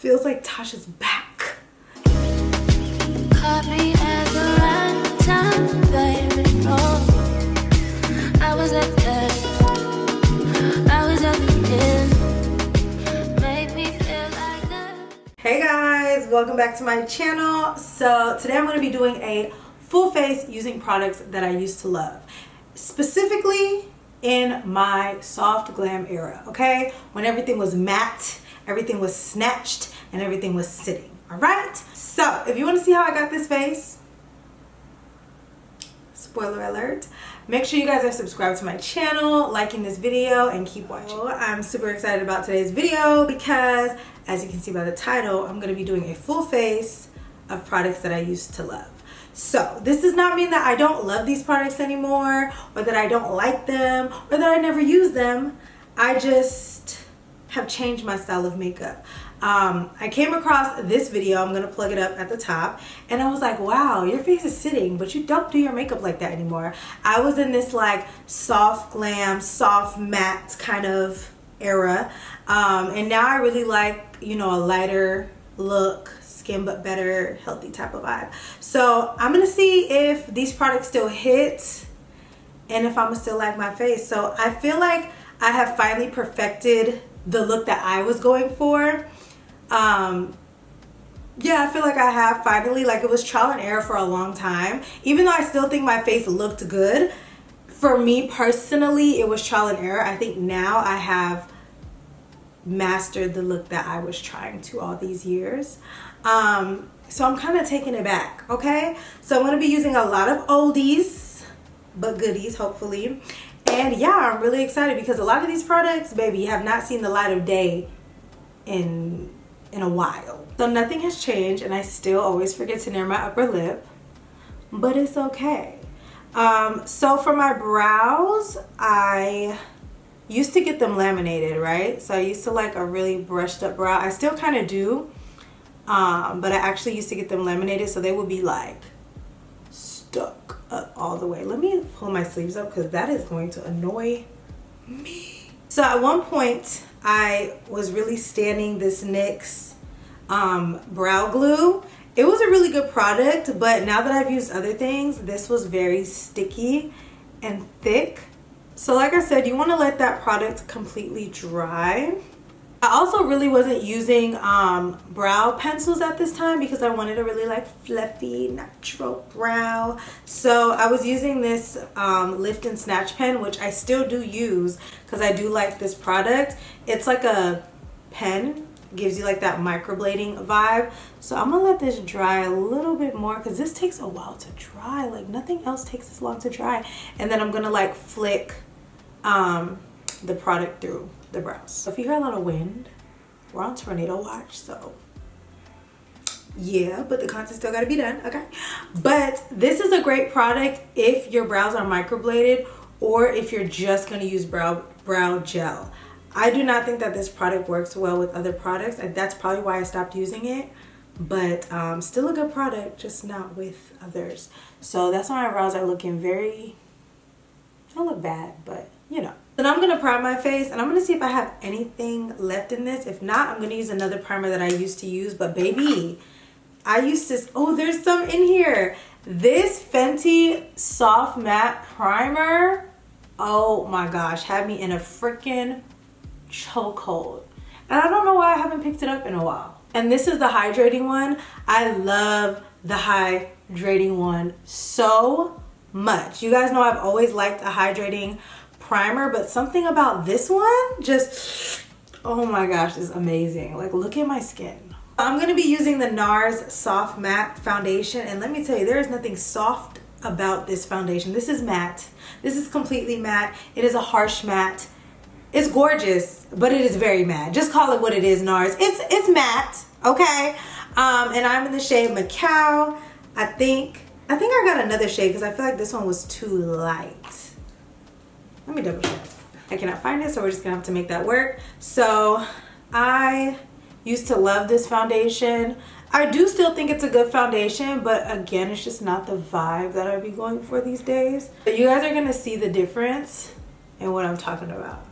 Feels like Tasha's back. Caught me at the right time, baby. Oh, I was at the end. Made me feel like that. Hey guys, welcome back to my channel. So today I'm going to be doing a full face using products that I used to love, specifically in my soft glam era, okay? When everything was matte, everything was snatched, and everything was sitting, all right? So if you want to see how I got this face, spoiler alert, make sure you guys are subscribed to my channel, liking this video, and keep watching. I'm super excited about today's video because, as you can see by the title, I'm going to be doing a full face of products that I used to love. So this does not mean that I don't love these products anymore, or that I don't like them, or that I never use them. I just have changed my style of makeup. I came across this video, I'm going to plug it up at the top, and I was like, wow, your face is sitting, but you don't do your makeup like that anymore. I was in this like soft glam, soft matte kind of era, and now I really like, you know, a lighter look, skin but better, healthy type of vibe. So I'm gonna see if these products still hit and if I'm still like my face. So I feel like I have finally perfected the look that I was going for. Yeah, I feel like I have finally. Like, it was trial and error for a long time, even though I still think my face looked good. For me personally, it was trial and error. I think now I have mastered the look that I was trying to all these years. So I'm kind of taking it back, okay? So I'm going to be using a lot of oldies but goodies, hopefully. And yeah, I'm really excited because a lot of these products, baby, have not seen the light of day in a while. So nothing has changed, and I still always forget to nail my upper lip, but it's okay. So for my brows, I used to get them laminated, right? So I used to like a really brushed up brow. I still kind of do, but I actually used to get them laminated, so they would be like stuck up all the way. Let me pull my sleeves up because that is going to annoy me. So at one point I was really standing this NYX brow glue. It was a really good product, but now that I've used other things, this was very sticky and thick. So like I said, you want to let that product completely dry. I also really wasn't using brow pencils at this time because I wanted a really like fluffy, natural brow. So I was using this lift and snatch pen, which I still do use because I do like this product. It's like a pen, gives you like that microblading vibe. So I'm gonna let this dry a little bit more because this takes a while to dry. Like, nothing else takes this long to dry. And then I'm gonna like flick the product through the brows. So if you hear a lot of wind, we're on tornado watch, so yeah, but the content still gotta be done, okay? But this is a great product if your brows are microbladed or if you're just gonna use brow gel. I do not think that this product works well with other products, and that's probably why I stopped using it. But still a good product, just not with others. So that's why my brows are looking very, don't look bad, but you know. Then I'm gonna prime my face, and I'm gonna see if I have anything left in this. If not, I'm gonna use another primer that I used to use. But baby, I used to, oh, there's some in here. This Fenty Soft Matte Primer, oh my gosh, had me in a freaking chokehold. And I don't know why I haven't picked it up in a while. And this is the hydrating one. I love the hydrating one so much. You guys know I've always liked a hydrating primer, but something about this one just, oh my gosh, is amazing. Like, look at my skin. I'm gonna be using the NARS Soft Matte Foundation, and let me tell you, there is nothing soft about this foundation. This is matte. This is completely matte. It is a harsh matte. It's gorgeous, but it is very matte. Just call it what it is, NARS. It's matte, okay? And I'm in the shade Macau. I think I got another shade because I feel like this one was too light. Let me double check. I cannot find it, so we're just gonna have to make that work. So I used to love this foundation. I do still think it's a good foundation, but again, it's just not the vibe that I'd be going for these days. But you guys are gonna see the difference in what I'm talking about.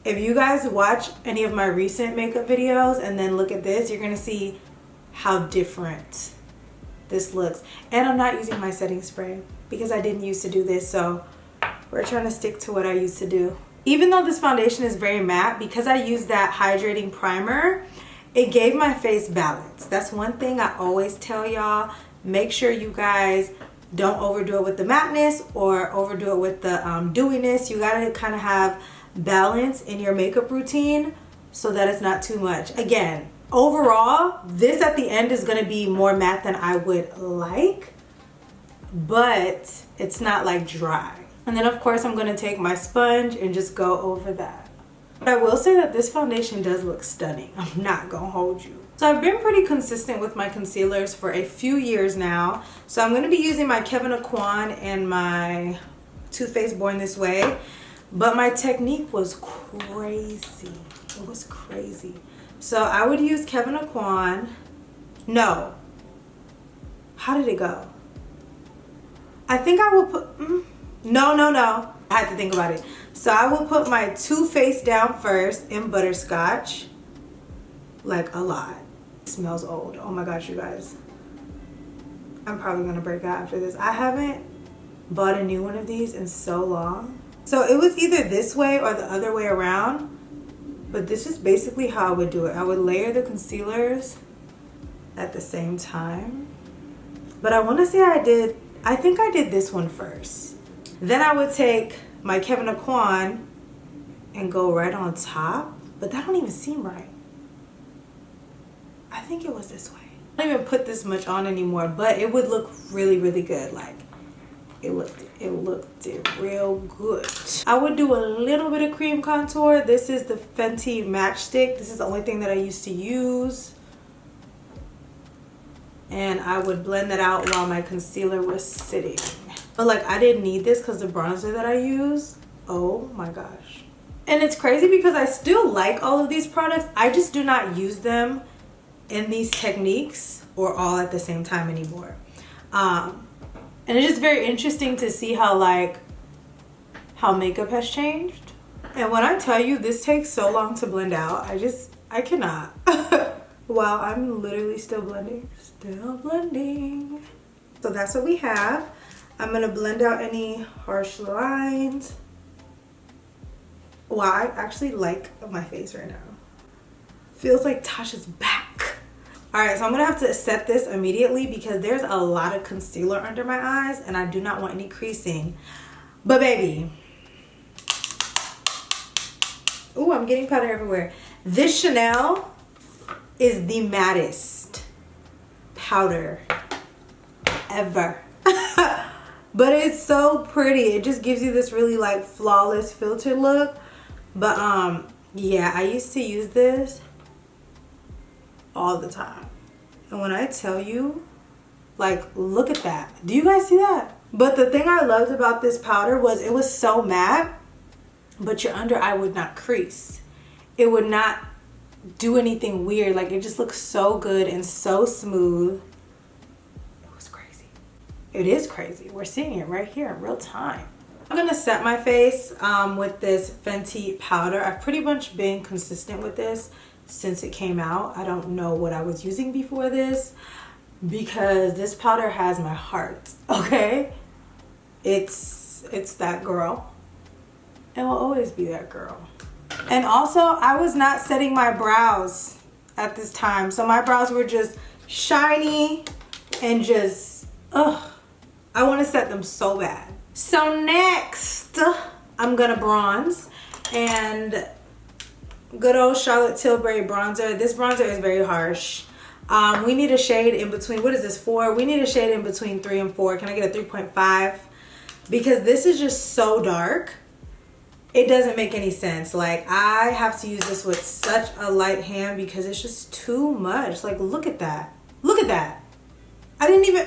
If you guys watch any of my recent makeup videos and then look at this, you're gonna see how different this looks. And I'm not using my setting spray because I didn't used to do this, so we're trying to stick to what I used to do. Even though this foundation is very matte, because I used that hydrating primer, it gave my face balance. That's one thing I always tell y'all. Make sure you guys don't overdo it with the matteness or overdo it with the dewiness. You gotta kind of have balance in your makeup routine so that it's not too much. Again, overall, this at the end is gonna be more matte than I would like, but it's not like dry. And then of course I'm gonna take my sponge and just go over that. But I will say that this foundation does look stunning. I'm not gonna hold you. So I've been pretty consistent with my concealers for a few years now. So I'm gonna be using my Kevyn Aucoin and my Too Faced Born This Way. But my technique was crazy. It was crazy. So I would use Kevyn Aucoin. No. How did it go? I think I will put... No. I had to think about it. So I will put my Too Faced down first in butterscotch. Like a lot. It smells old. Oh my gosh, you guys. I'm probably going to break out after this. I haven't bought a new one of these in so long. So it was either this way or the other way around, but this is basically how I would do it. I would layer the concealers at the same time, but I want to say I think I did this one first. Then I would take my Kevyn Aucoin and go right on top, but that don't even seem right. I think it was this way. I don't even put this much on anymore, but it would look really, really good. Like, it looked real good. I would do a little bit of cream contour. This is the Fenty Matchstick. This is the only thing that I used to use. And I would blend that out while my concealer was sitting. But like, I didn't need this because the bronzer that I use, oh my gosh. And it's crazy because I still like all of these products. I just do not use them in these techniques or all at the same time anymore. And it's just very interesting to see how makeup has changed. And when I tell you this takes so long to blend out, I cannot. Wow, I'm literally still blending. Still blending. So that's what we have. I'm gonna blend out any harsh lines. Wow, I actually like my face right now. Feels like Tasha's back. All right, so I'm gonna have to set this immediately because there's a lot of concealer under my eyes and I do not want any creasing. But baby, ooh, I'm getting powder everywhere. This Chanel is the mattest powder ever. But it's so pretty. It just gives you this really like flawless filter look. But yeah, I used to use this all the time. And when I tell you, like, look at that. Do you guys see that? But the thing I loved about this powder was it was so matte, but your under eye would not crease. It would not do anything weird. Like, it just looks so good and so smooth. It was crazy. It is crazy. We're seeing it right here in real time. I'm gonna set my face with this Fenty powder. I've pretty much been consistent with this since it came out. I don't know what I was using before this because this powder has my heart, okay? It's that girl. It will always be that girl. And also, I was not setting my brows at this time. So my brows were just shiny and just, ugh. I want to set them so bad. So next, I'm gonna bronze. And good old Charlotte Tilbury bronzer. This bronzer is very harsh. We need a shade in between, what is this, 4? We need a shade in between 3 and 4. Can I get a 3.5? Because this is just so dark. It doesn't make any sense. Like, I have to use this with such a light hand because it's just too much. Like, look at that. Look at that. I didn't even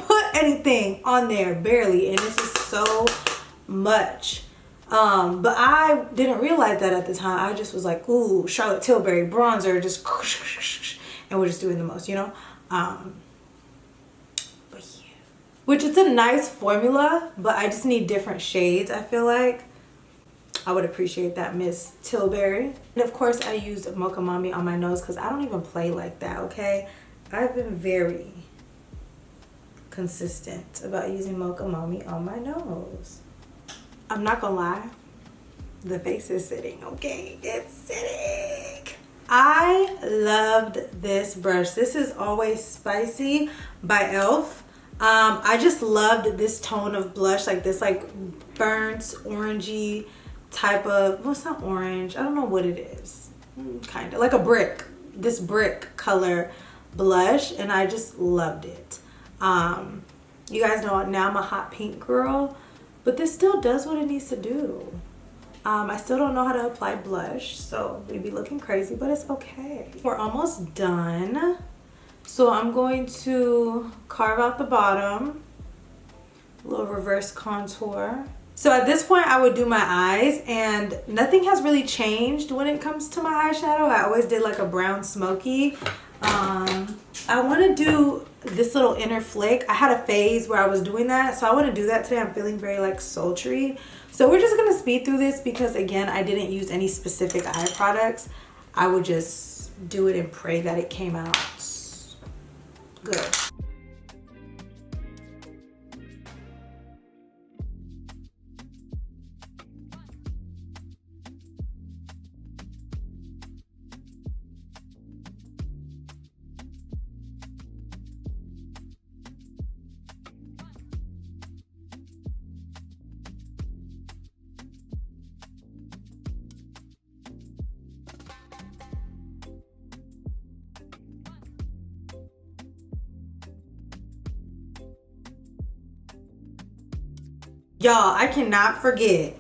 put anything on there, barely. And it's just so much. But I didn't realize that at the time. I just was like, ooh, Charlotte Tilbury bronzer, just, and we're just doing the most, you know? But yeah. Which it's a nice formula, but I just need different shades, I feel like. I would appreciate that, Miss Tilbury. And of course I used Mocha Mommy on my nose because I don't even play like that, okay? I've been very consistent about using Mocha Mommy on my nose. I'm not gonna lie, the face is sitting, okay? It's sitting. I loved this brush. This is Always Spicy by e.l.f. I just loved this tone of blush, like this like burnt orangey type of, well, it's not orange, I don't know what it is, kind of like a brick, this brick color blush, and I just loved it. You guys know now I'm a hot pink girl, but this still does what it needs to do. I still don't know how to apply blush, so we'd be looking crazy, but it's okay. We're almost done. So I'm going to carve out the bottom, a little reverse contour. So at this point I would do my eyes, and nothing has really changed when it comes to my eyeshadow. I always did like a brown smoky. I want to do this little inner flick. I had a phase where I was doing that, so I want to do that today. I'm feeling very like sultry. So we're just going to speed through this because again, I didn't use any specific eye products. I would just do it and pray that it came out good. Y'all, I cannot forget.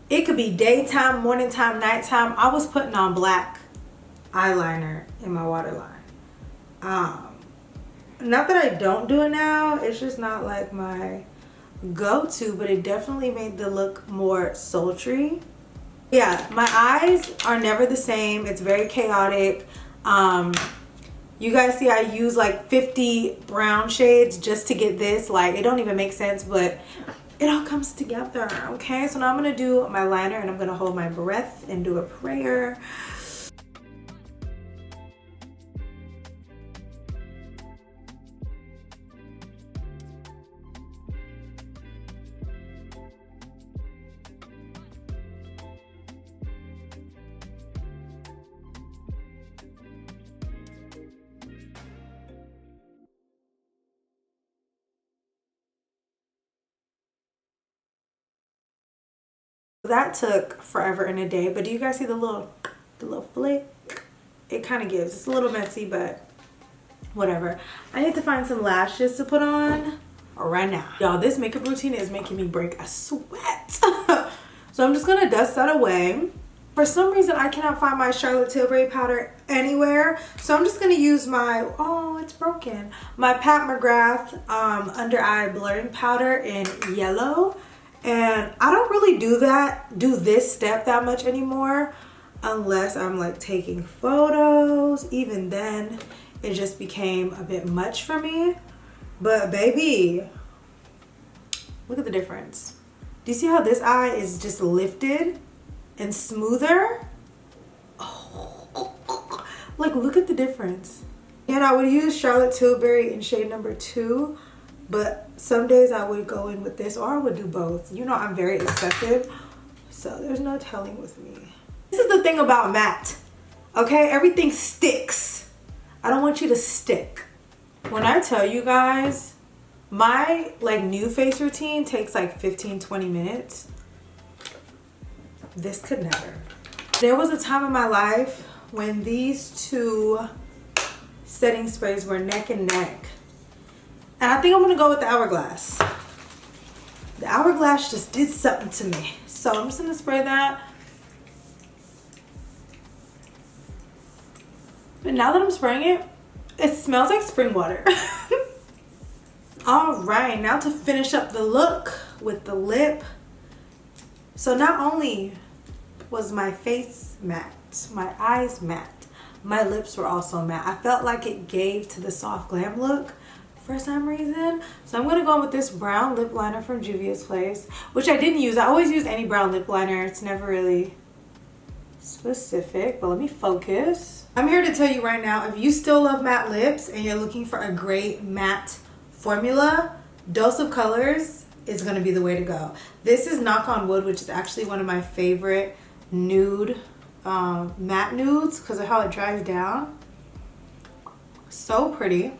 It could be daytime, morning time, nighttime. I was putting on black eyeliner in my waterline. Not that I don't do it now. It's just not like my go-to, but it definitely made the look more sultry. Yeah, my eyes are never the same. It's very chaotic. You guys see I use like 50 brown shades just to get this. Like, it don't even make sense, but it all comes together, okay? So now I'm gonna do my liner and I'm gonna hold my breath and do a prayer. That took forever and a day, but do you guys see the little flick it kind of gives? It's a little messy, but whatever. I need to find some lashes to put on right now. Y'all, this makeup routine is making me break a sweat. So I'm just gonna dust that away. For some reason I cannot find my Charlotte Tilbury powder anywhere, so I'm just gonna use my, oh, it's broken, my Pat McGrath under eye blurring powder in yellow. And I don't really do this step that much anymore unless I'm like taking photos. Even then it just became a bit much for me. But baby, look at the difference. Do you see how this eye is just lifted and smoother? Oh, like look at the difference. And I would use Charlotte Tilbury in shade number 2. But some days I would go in with this, or I would do both. You know I'm very excessive, so there's no telling with me. This is the thing about matte, okay? Everything sticks. I don't want you to stick. When I tell you guys, my like new face routine takes like 15-20 minutes. This could never. There was a time in my life when these two setting sprays were neck and neck. And I think I'm gonna go with the Hourglass. The Hourglass just did something to me. So I'm just gonna spray that. But now that I'm spraying it, it smells like spring water. All right, now to finish up the look with the lip. So not only was my face matte, my eyes matte, my lips were also matte. I felt like it gave to the soft glam look for some reason. So I'm gonna go in with this brown lip liner from Juvia's Place, which I didn't use. I always use any brown lip liner. It's never really specific, but let me focus. I'm here to tell you right now, if you still love matte lips and you're looking for a great matte formula, Dose of Colors is gonna be the way to go. This is Knock on Wood, which is actually one of my favorite nude matte nudes because of how it dries down. So pretty.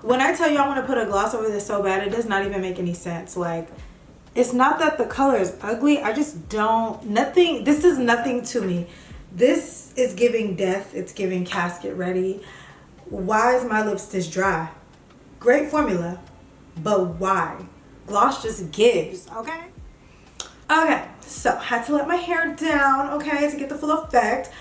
When I tell you I want to put a gloss over this so bad, it does not even make any sense. Like, it's not that the color is ugly, I just don't, this is nothing to me. This is giving death, it's giving casket ready. Why is my lips this dry? Great formula, but why? Gloss just gives, okay? Okay, so had to let my hair down, okay, to get the full effect.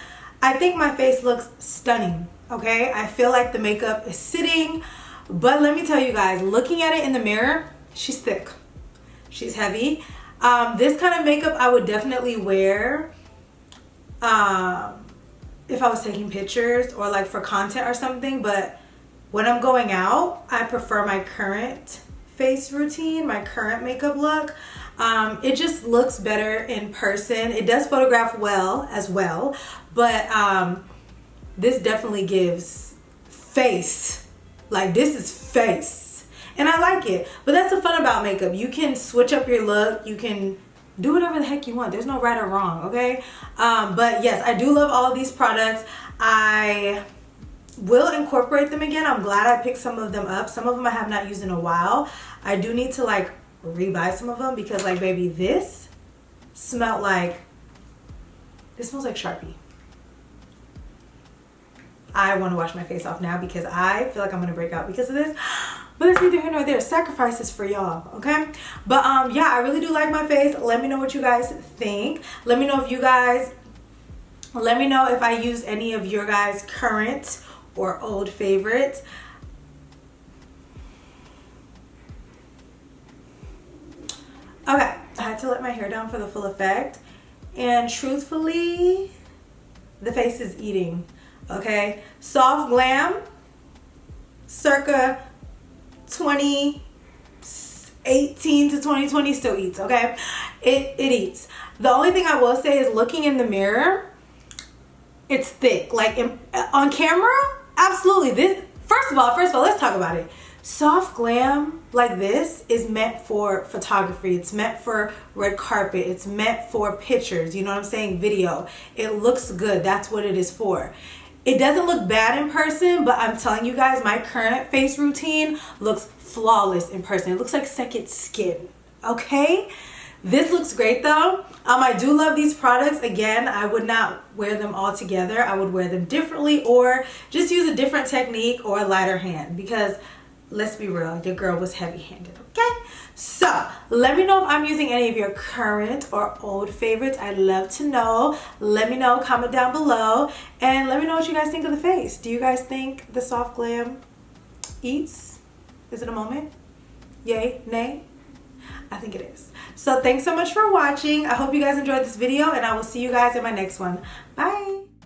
I think my face looks stunning, okay? I feel like the makeup is sitting, but let me tell you guys, looking at it in the mirror, she's thick. She's heavy. This kind of makeup I would definitely wear if I was taking pictures or like for content or something, but when I'm going out, I prefer my current face routine, my current makeup look. It just looks better in person. It does photograph well as well, but this definitely gives face. Like, this is face, and I like it. But that's the fun about makeup. You can switch up your look. You can do whatever the heck you want. There's no right or wrong, okay? But yes, I do love all of these products. I will incorporate them again. I'm glad I picked some of them up. Some of them I have not used in a while. I do need to like rebuy some of them because, like, baby, this smells like Sharpie. I want to wash my face off now because I feel like I'm going to break out because of this. But that's neither here nor there. Sacrifices for y'all, okay? But yeah, I really do like my face. Let me know what you guys think. Let me know if I use any of your guys' current or old favorites. Okay, I had to let my hair down for the full effect. And truthfully, the face is eating. Okay, Soft Glam, circa 2018 to 2020 still eats, okay? It eats. The only thing I will say is looking in the mirror, it's thick. Like on camera, absolutely. This, first of all, let's talk about it. Soft Glam like this is meant for photography. It's meant for red carpet. It's meant for pictures. You know what I'm saying? Video. It looks good. That's what it is for. It doesn't look bad in person, but I'm telling you guys, my current face routine looks flawless in person. It looks like second skin, okay? This looks great though. I do love these products. Again, I would not wear them all together. I would wear them differently or just use a different technique or a lighter hand because let's be real, your girl was heavy-handed, okay? So let me know if I'm using any of your current or old favorites. I'd love to know. Let me know, comment down below, and let me know what you guys think of the face. Do you guys think the Soft Glam eats? Is it a moment? Yay, nay? I think it is. So thanks so much for watching. I hope you guys enjoyed this video, and I will see you guys in my next one. Bye.